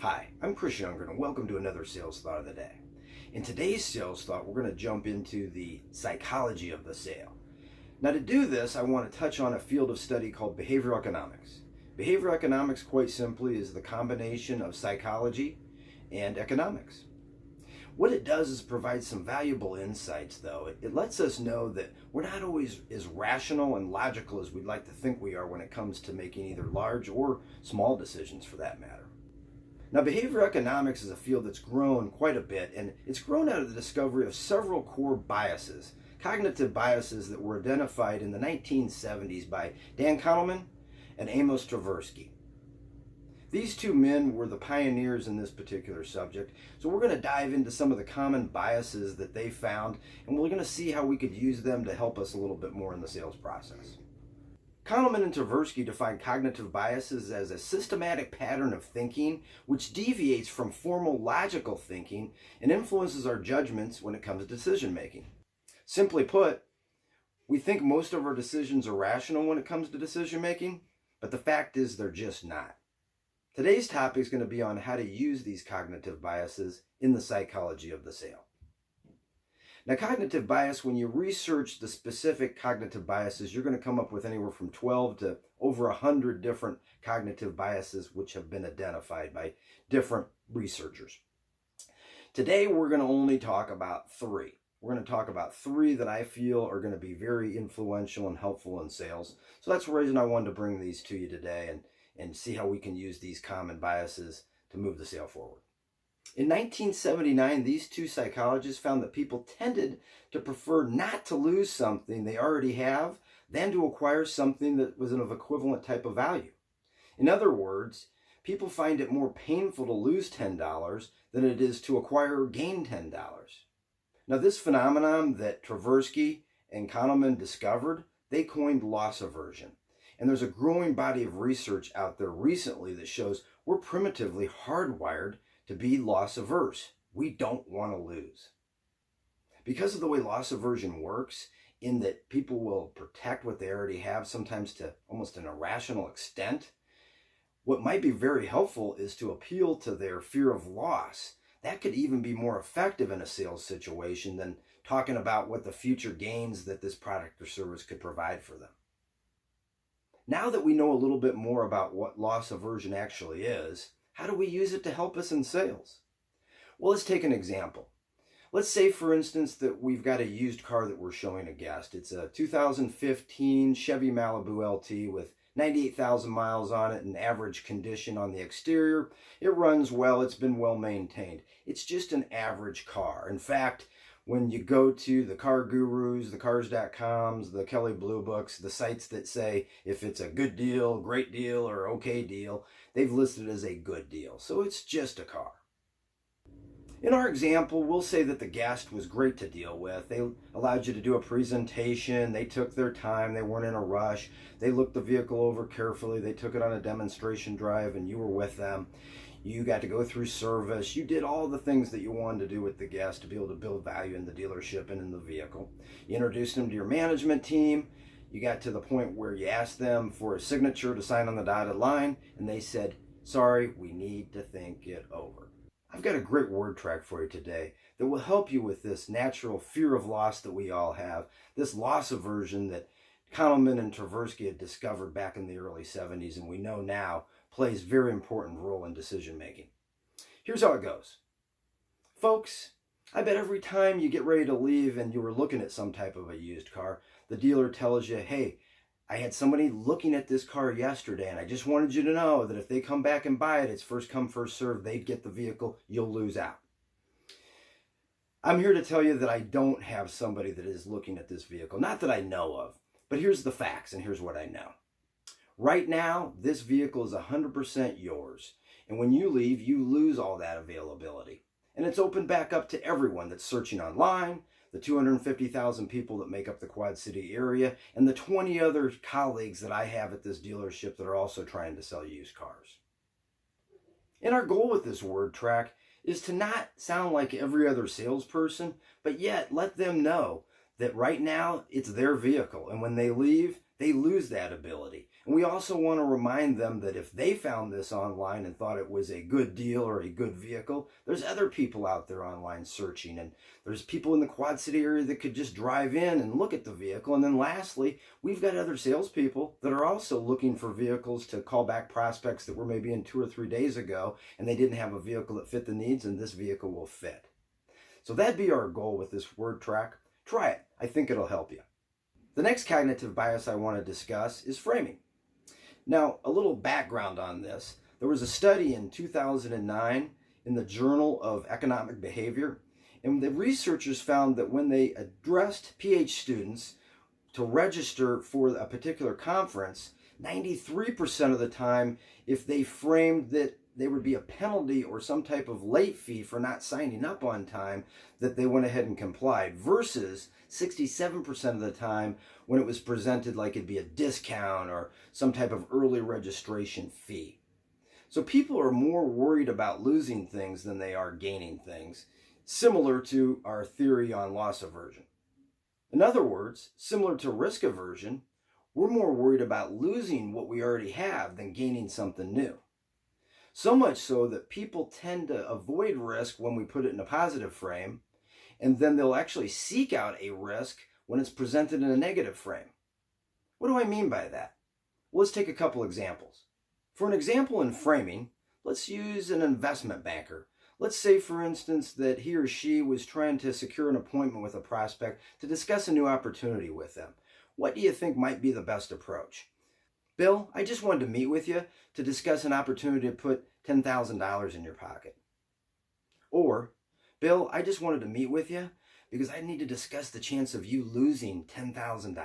Hi, I'm Chris Younger and welcome to another Sales Thought of the Day. In today's Sales Thought, we're going to jump into the psychology of the sale. Now to do this, I want to touch on a field of study called behavioral economics. Behavioral economics, quite simply, is the combination of psychology and economics. What it does is provide some valuable insights, though. It lets us know that we're not always as rational and logical as we'd like to think we are when it comes to making either large or small decisions for that matter. Now, behavioral economics is a field that's grown quite a bit, and it's grown out of the discovery of several core biases, cognitive biases that were identified in the 1970s by Dan Kahneman and Amos Tversky. These two men were the pioneers in this particular subject, so we're going to dive into some of the common biases that they found, and we're going to see how we could use them to help us a little bit more in the sales process. Kahneman and Tversky define cognitive biases as a systematic pattern of thinking which deviates from formal logical thinking and influences our judgments when it comes to decision making. Simply put, we think most of our decisions are rational when it comes to decision making, but the fact is they're just not. Today's topic is going to be on how to use these cognitive biases in the psychology of the sale. Now, cognitive bias, when you research the specific cognitive biases, you're going to come up with anywhere from 12 to over 100 different cognitive biases which have been identified by different researchers. Today, we're going to only talk about three. We're going to talk about three that I feel are going to be very influential and helpful in sales. So that's the reason I wanted to bring these to you today and see how we can use these common biases to move the sale forward. In 1979, these two psychologists found that people tended to prefer not to lose something they already have than to acquire something that was of equivalent type of value. In other words, people find it more painful to lose $10 than it is to acquire or gain $10. Now, this phenomenon that Tversky and Kahneman discovered, they coined loss aversion. And there's a growing body of research out there recently that shows we're primitively hardwired to be loss averse. We don't want to lose. Because of the way loss aversion works, in that people will protect what they already have, sometimes to almost an irrational extent, what might be very helpful is to appeal to their fear of loss. That could even be more effective in a sales situation than talking about what the future gains that this product or service could provide for them. Now that we know a little bit more about what loss aversion actually is, how do we use it to help us in sales? Well, let's take an example. Let's say, for instance, that we've got a used car that we're showing a guest. It's a 2015 Chevy Malibu LT with 98,000 miles on it and average condition on the exterior. It runs well. It's been well maintained. It's just an average car. In fact, when you go to the car gurus, the cars.coms, the Kelley Blue Books, the sites that say if it's a good deal, great deal, or okay deal, they've listed it as a good deal. So it's just a car. In our example, we'll say that the guest was great to deal with. They allowed you to do a presentation. They took their time. They weren't in a rush. They looked the vehicle over carefully. They took it on a demonstration drive and you were with them. You got to go through service. You did all the things that you wanted to do with the guest to be able to build value in the dealership and in the vehicle. You introduced them to your management team. You got to the point where you asked them for a signature to sign on the dotted line, and they said, "Sorry, we need to think it over." I've got a great word track for you today that will help you with this natural fear of loss that we all have, this loss aversion that Kahneman and Tversky had discovered back in the early 70s, and we know now plays a very important role in decision making. Here's how it goes. Folks, I bet every time you get ready to leave and you were looking at some type of a used car, the dealer tells you, "Hey, I had somebody looking at this car yesterday and I just wanted you to know that if they come back and buy it, it's first come, first served. They'd get the vehicle, you'll lose out." I'm here to tell you that I don't have somebody that is looking at this vehicle. Not that I know of, but here's the facts and here's what I know. Right now, this vehicle is 100% yours. And when you leave, you lose all that availability. And it's opened back up to everyone that's searching online, the 250,000 people that make up the Quad City area, and the 20 other colleagues that I have at this dealership that are also trying to sell used cars. And our goal with this word track is to not sound like every other salesperson, but yet let them know that right now it's their vehicle. And when they leave, they lose that ability. And we also want to remind them that if they found this online and thought it was a good deal or a good vehicle, there's other people out there online searching, and there's people in the Quad City area that could just drive in and look at the vehicle. And then lastly, we've got other salespeople that are also looking for vehicles to call back prospects that were maybe in 2 or 3 days ago and they didn't have a vehicle that fit the needs, and this vehicle will fit. So that'd be our goal with this word track. Try it. I think it'll help you. The next cognitive bias I want to discuss is framing. Now, a little background on this. There was a study in 2009 in the Journal of Economic Behavior, and the researchers found that when they addressed PH students to register for a particular conference, 93% of the time, if they framed that there would be a penalty or some type of late fee for not signing up on time, that they went ahead and complied, versus 67% of the time when it was presented like it'd be a discount or some type of early registration fee. So people are more worried about losing things than they are gaining things, similar to our theory on loss aversion. In other words, similar to risk aversion, we're more worried about losing what we already have than gaining something new. So much so that people tend to avoid risk when we put it in a positive frame, and then they'll actually seek out a risk when it's presented in a negative frame. What do I mean by that? Well, let's take a couple examples. For an example in framing, let's use an investment banker. Let's say, for instance, that he or she was trying to secure an appointment with a prospect to discuss a new opportunity with them. What do you think might be the best approach? Bill, I just wanted to meet with you to discuss an opportunity to put $10,000 in your pocket. Or, Bill, I just wanted to meet with you because I need to discuss the chance of you losing $10,000.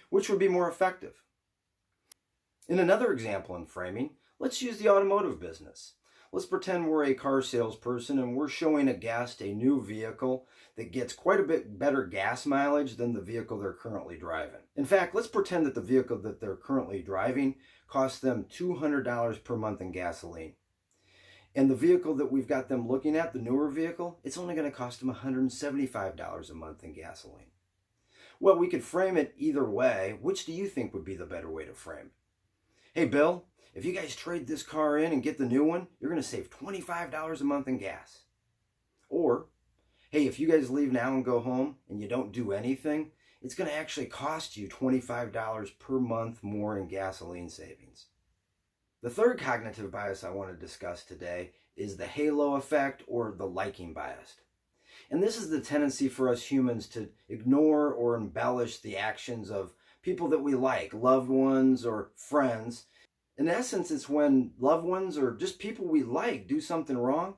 Which would be more effective? In another example in framing, let's use the automotive business. Let's pretend we're a car salesperson and we're showing a guest a new vehicle that gets quite a bit better gas mileage than the vehicle they're currently driving. In fact, let's pretend that the vehicle that they're currently driving costs them $200 per month in gasoline. And the vehicle that we've got them looking at, the newer vehicle, it's only going to cost them $175 a month in gasoline. Well, we could frame it either way. Which do you think would be the better way to frame it? Hey, Bill, if you guys trade this car in and get the new one, you're going to save $25 a month in gas. Or, hey, if you guys leave now and go home and you don't do anything, it's going to actually cost you $25 per month more in gasoline savings. The third cognitive bias I want to discuss today is the halo effect, or the liking bias. And this is the tendency for us humans to ignore or embellish the actions of people that we like, loved ones or friends. In essence, it's when loved ones or just people we like do something wrong,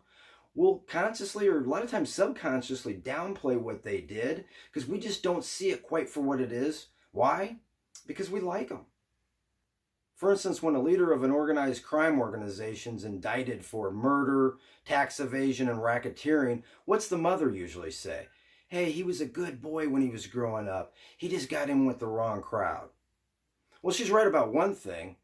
we'll consciously, or a lot of times subconsciously, downplay what they did because we just don't see it quite for what it is. Why? Because we like them. For instance, when a leader of an organized crime organization is indicted for murder, tax evasion, and racketeering, what's the mother usually say? Hey, he was a good boy when he was growing up. He just got in with the wrong crowd. Well, she's right about one thing.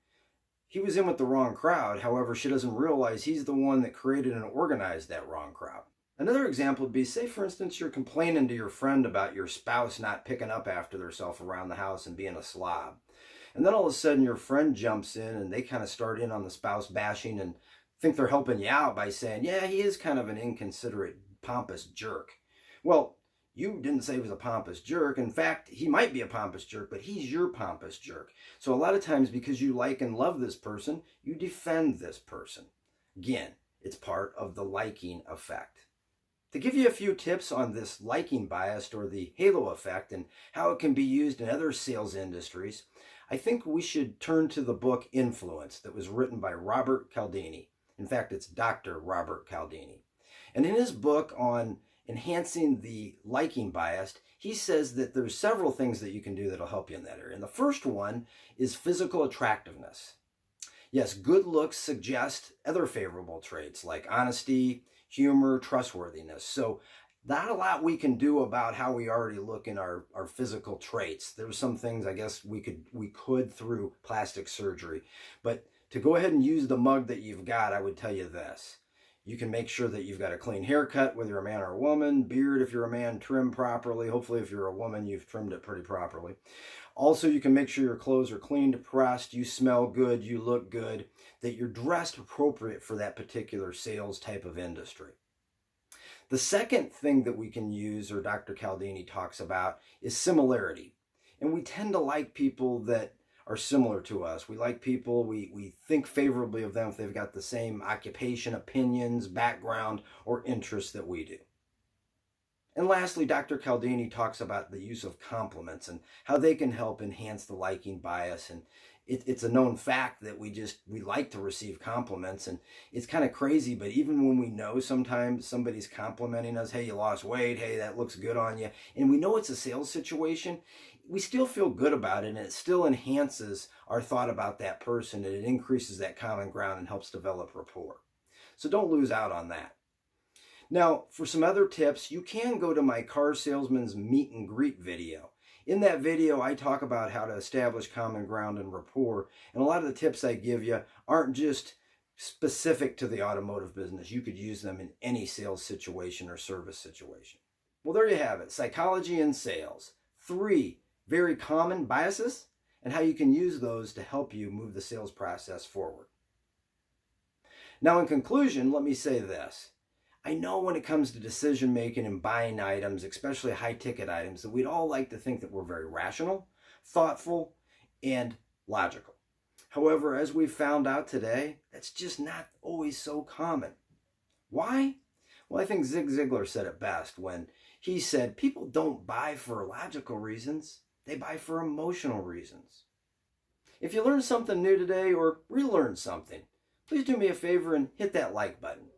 He was in with the wrong crowd. However, she doesn't realize he's the one that created and organized that wrong crowd. Another example would be, say, for instance, you're complaining to your friend about your spouse not picking up after themselves around the house and being a slob. And then all of a sudden your friend jumps in and they kind of start in on the spouse bashing and think they're helping you out by saying, yeah, he is kind of an inconsiderate, pompous jerk. Well, you didn't say he was a pompous jerk. In fact, he might be a pompous jerk, but he's your pompous jerk. So a lot of times, because you like and love this person, you defend this person. Again, it's part of the liking effect. To give you a few tips on this liking bias, or the halo effect, and how it can be used in other sales industries, I think we should turn to the book Influence that was written by Robert Cialdini. In fact, it's Dr. Robert Cialdini. And in his book on enhancing the liking bias, he says that there's several things that you can do that'll help you in that area. And the first one is physical attractiveness. Yes, good looks suggest other favorable traits like honesty, humor, trustworthiness. So not a lot we can do about how we already look in our physical traits. There's some things I guess we could through plastic surgery. But to go ahead and use the mug that you've got, I would tell you this. You can make sure that you've got a clean haircut, whether you're a man or a woman. Beard, if you're a man, trim properly. Hopefully, if you're a woman, you've trimmed it pretty properly. Also, you can make sure your clothes are cleaned, pressed, you smell good, you look good, that you're dressed appropriate for that particular sales type of industry. The second thing that we can use, or Dr. Cialdini talks about, is similarity. And we tend to like people that are similar to us. We like people, we think favorably of them if they've got the same occupation, opinions, background, or interests that we do. And lastly, Dr. Cialdini talks about the use of compliments and how they can help enhance the liking bias. And it's a known fact that we like to receive compliments. And it's kind of crazy, but even when we know sometimes somebody's complimenting us, hey, you lost weight, hey, that looks good on you, and we know it's a sales situation, we still feel good about it, and it still enhances our thought about that person, and it increases that common ground and helps develop rapport. So don't lose out on that. Now, for some other tips, you can go to my car salesman's meet and greet video. In that video, I talk about how to establish common ground and rapport, and a lot of the tips I give you aren't just specific to the automotive business. You could use them in any sales situation or service situation. Well, there you have it, psychology and sales. 3 very common biases and how you can use those to help you move the sales process forward. Now, in conclusion, let me say this. I know when it comes to decision making and buying items, especially high ticket items, that we'd all like to think that we're very rational, thoughtful, and logical. However, as we've found out today, that's just not always so common. Why? Well, I think Zig Ziglar said it best when he said, people don't buy for logical reasons, they buy for emotional reasons. If you learned something new today or relearned something, please do me a favor and hit that like button.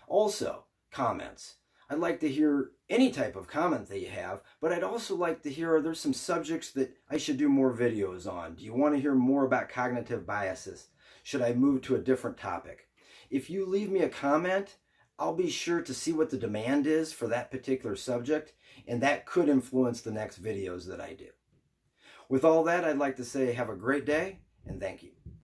Also, comments. I'd like to hear any type of comment that you have, but I'd also like to hear, are there some subjects that I should do more videos on? Do you want to hear more about cognitive biases? Should I move to a different topic? If you leave me a comment, I'll be sure to see what the demand is for that particular subject, and that could influence the next videos that I do. With all that, I'd like to say have a great day, and thank you.